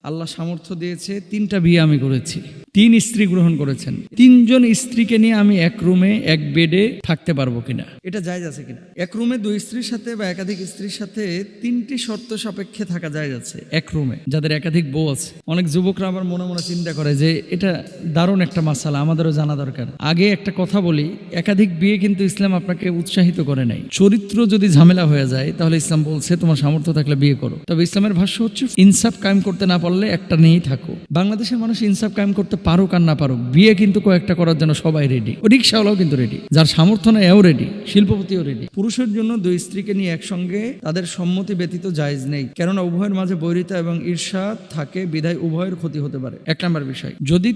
আল্লাহ সামর্থ্য দিয়েছে, 3টা বিয়ে আমি করেছি, 3 স্ত্রী গ্রহণ করেছেন, 3জন স্ত্রীকে নিয়ে আমি এক রুমে এক বেডে থাকতে পারবো কিনা, এটা জায়েজ আছে কিনা? এক রুমে 2 স্ত্রীর সাথে বা একাধিক স্ত্রীর সাথে 3টি শর্ত সাপেক্ষে থাকা জায়েজ আছে এক রুমে, যাদের একাধিক বউ আছে। অনেক যুবকরা আবার মনে মনে চিন্তা করে যে এটা দারুণ একটা মাসালা, আমাদেরও জানা দরকার। আগে একটা কথা বলি, একাধিক বিয়ে কিন্তু ইসলাম আপনাকে উৎসাহিত করে নাই। চরিত্র যদি ঝামেলা হয়ে যায় তাহলে ইসলাম বলছে তোমার সামর্থ্য থাকলে বিয়ে করো। তবে ইসলামের ভাষ্য হচ্ছে ইনসাফ কায়েম করতে না পারলে একটা নিয়েই থাকো। বাংলাদেশের মানুষ ইনসাফ কায়েম করতে পারুক আর না পারুক, বিয়ে কিন্তু কয়েকটা করার জন্য সবাই রেডি। রিক্সাওয়ালাও কিন্তু রেডি, যার সামর্থ্য নেই এও রেডি, শিল্পপতিও রেডি। পুরুষের জন্য 2 স্ত্রীকে নিয়ে একসঙ্গে তাদের সম্মতি ব্যতীত জায়েজ নেই, কেননা উভয়ের মাঝে বৈরিতা এবং ঈর্ষা থাকে, বিধায় উভয়ের ক্ষতি হতে পারে। 1 নম্বর বিষয়, যদি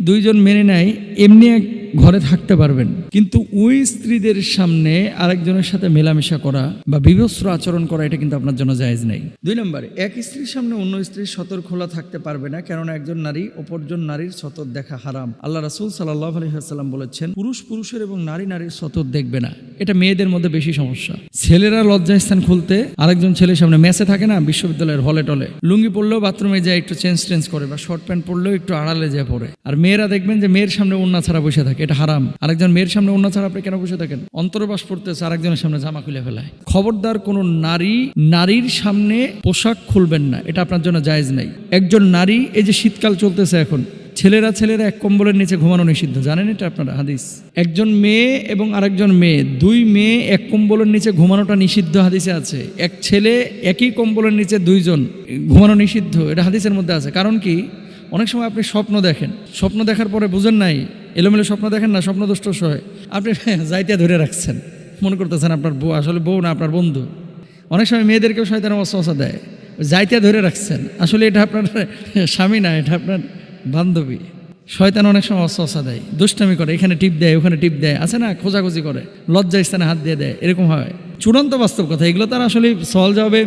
2 জন মেনে নেয় এমনি এক ঘরে থাকতে পারবেন, কিন্তু ওই স্ত্রীদের সামনে আরেকজনের সাথে মেলামেশা করা বা বিভৎস আচরণ করা এটা কিন্তু আপনার জন্য জায়েজ নেই। 2 নম্বরে, এক স্ত্রীর সামনে অন্য স্ত্রীর সতর খোলা থাকতে পারবে না, কেননা একজন নারী অপরজন নারীর সতর দেখা হারাম। আল্লাহ রাসূল সাল্লাল্লাহু আলাইহি ওয়াসাল্লাম বলেছেন, পুরুষ পুরুষের এবং নারী নারীর সতর দেখবে না। এটা মেয়েদের মধ্যে বেশি সমস্যা। ছেলেরা লজ্জাস্থান খুলতে আরেকজন ছেলের সামনে, মেসে থাকে না বিশ্ববিদ্যালয়ের হলে টলে, লুঙ্গি পরলেও বাথরুমে যায় একটু চেঞ্জ করে, বা শর্ট প্যান্ট পরলেও একটু আড়ালে যায় পরে। আর মেয়েরা দেখবেন যে মেয়ের সামনে ওড়না ছাড়া বসে থাকে, এটা হারাম। আরেকজন মেয়ের সামনে ওড়না ছাড়া আপনি কেন বসে থাকেন? অন্তর্বাস পড়তেছে, আরেকজনের সামনে জামা খুলে ফেলায়। খবরদার কোনো নারী নারীর সামনে পোশাক খুলবেন না, এটা আপনার জন্য জায়েজ নাই। একজন নারী, এই যে শীতকাল চলতেছে এখন, ছেলেরা এক কম্বলের নিচে ঘুমানো নিষিদ্ধ, জানেন এটা আপনারা? হাদিস। একজন মেয়ে এবং আরেকজন মেয়ে, 2 মেয়ে এক কম্বলের নিচে ঘুমানোটা নিষিদ্ধ হাদিসে আছে। এক ছেলে একই কম্বলের নিচে 2 জন ঘুমানো নিষিদ্ধ, এটা হাদিসের মধ্যে আছে। কারণ কি? অনেক সময় আপনি স্বপ্ন দেখেন, স্বপ্ন দেখার পরে বুঝেন নাই, এলোমেলো স্বপ্ন দেখেন না, স্বপ্ন দুষ্ট হয়, আপনি যাইতে ধরে রাখছেন, মনে করতেছেন আপনার বউ, আসলে বউ না, আপনার বন্ধু। অনেক সময় মেয়েদেরকেও শয়তান ওয়াসওয়াসা দেয়, যাইতে ধরে রাখছেন, আসলে এটা আপনার স্বামী না, এটা আপনার বান্ধবী। শয়তান অনেক সময় ওয়াসওয়াসা দেয়, দুষ্টামি করে, এখানে টিপ দেয়, ওখানে টিপ দেয়, আছে না, খোঁজাখুঁজি করে, লজ্জা স্থানে হাত দিয়ে দেয়, এরকম হয়। চূড়ান্ত বাস্তব কথা, এগুলো তার আসলে সওয়াল জবাবে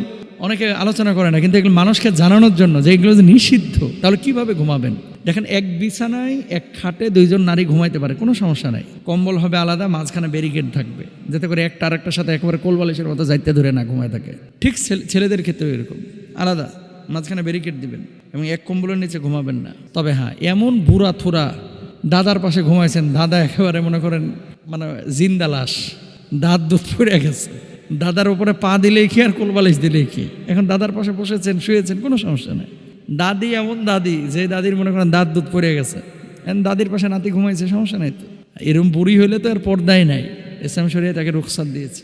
অনেকে আলোচনা করে না, কিন্তু এগুলো মানুষকে জানানোর জন্য যে এগুলো যে নিষিদ্ধ, তাহলে কিভাবে ঘুমাবেন? দেখেন, এক বিছানায় এক খাটে 2 জন নারী ঘুমাইতে পারে, কোনো সমস্যা নাই। কম্বল হবে আলাদা, মাঝখানে ব্যারিকেড থাকবে, যাতে করে একটা আরেকটার সাথে একেবারে কোলবালিশের মতো যাইতে ধরে না ঘুমায় থাকে। ঠিক ছেলেদের ক্ষেত্রেও এরকম, আলাদা মাঝখানে ব্যারিকেড দিবেন এবং এক কম্বলের নিচে ঘুমাবেন না। তবে হ্যাঁ, এমন বুড়া থুরা দাদার পাশে ঘুমাইছেন, দাদা একেবারে মনে করেন মানে জিন্দা লাশ, দাঁত দুধ পড়ে গেছে, দাদার উপরে পা দিলেই কি আর কোলবালিশ দিলেই কি, এখন দাদার পাশে বসেছেন, শুয়েছেন, কোনো সমস্যা নেই। দাদি এমন দাদি, যে দাদির মনে করেন দাঁত দুধ পড়ে গেছে, এখন দাদির পাশে নাতি ঘুমাইছে, সমস্যা নাই তো। এরকম বুড়ি হইলে তো আর পর্দাই নাই, ইসলাম শরিয়া তাকে রুখসাত দিয়েছে।